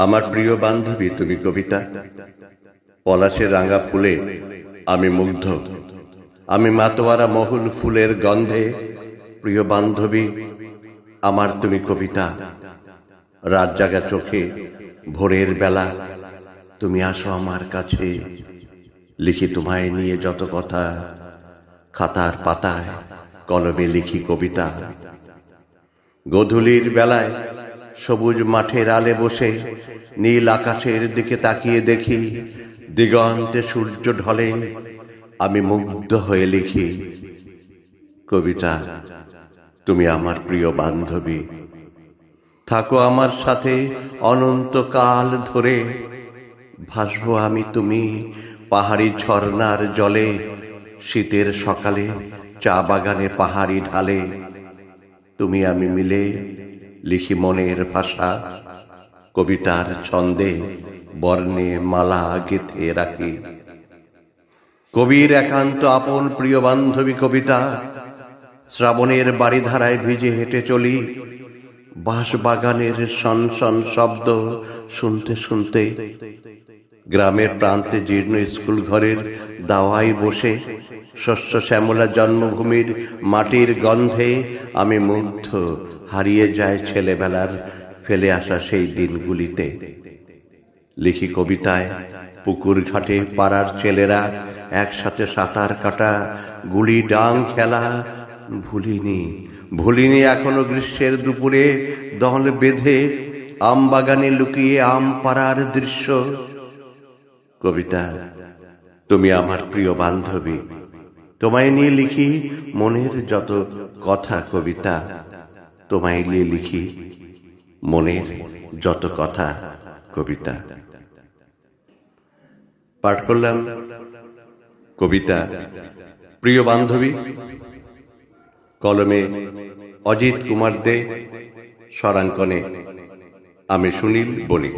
আমার প্রিয় বান্ধবী তুমি কবিতা, পলাশের রাঙা ফুলে আমি মুগ্ধ, আমি মাতোয়ারা মহুল ফুলের গন্ধে। প্রিয় বান্ধবী আমার তুমি কবিতা, রাত জাগা চোখে ভোরের বেলা তুমি আসো আমার কাছে। লিখি তোমায় নিয়ে যত কথা, খাতার পাতায় কলমে লিখি কবিতা। গোধূলির বেলায় সবুজ মাঠের আলে বসে নীল আকাশের দিকে তাকিয়ে দেখি, দিগন্তে সূর্য ঢলে, আমি মুগ্ধ হয়ে লিখি কবিতা। তুমি আমার প্রিয় বান্ধবী, থাকো আমার সাথে অনন্তকাল ধরে। ভাসবো আমি তুমি পাহাড়ি ঝর্ণার জলে, শীতের সকালে চা বাগানে পাহাড়ি ঢালে। তুমি আমি মিলে লিখি মনের ভাষা, কবিতার ছন্দে বর্ণে মালা গেঁথে রাখি। কবির একান্ত আপন প্রিয় বান্ধবী কবিতা, শ্রাবণের বাড়িধারায় ভিজে হেঁটে চলি, বাঁশ বাগানের সনসন শব্দ শুনতে শুনতে। গ্রামের প্রান্তে জীর্ণ স্কুল ঘরের দাওয়ায় বসে শস্য শ্যামলা জন্মভূমির মাটির গন্ধে আমি মুগ্ধ, হারিয়ে যায় ছেলেবেলার ফেলে আসা সেই দিনগুলিতে। লিখি কবিতায় পুকুর ঘাটে পাড়ার ছেলেরা একসাথে সাঁতার কাটা, গুলি ডাং খেলা। ভুলিনি এখনো গ্রীষ্মের দুপুরে দল বেঁধে আম বাগানে লুকিয়ে আম পাড়ার দৃশ্য। কবিতা তুমি আমার প্রিয় বান্ধবী, তোমায় নিয়ে লিখি মনের যত কথা। কবিতা তোমায় নিয়ে লিখি মনের যত কথা। কবিতা পাঠ করলাম কবিতা প্রিয় বান্ধবী, কলমে অজিত কুমার দে, স্বরাঙ্কনে আমি সুনীল বণিক।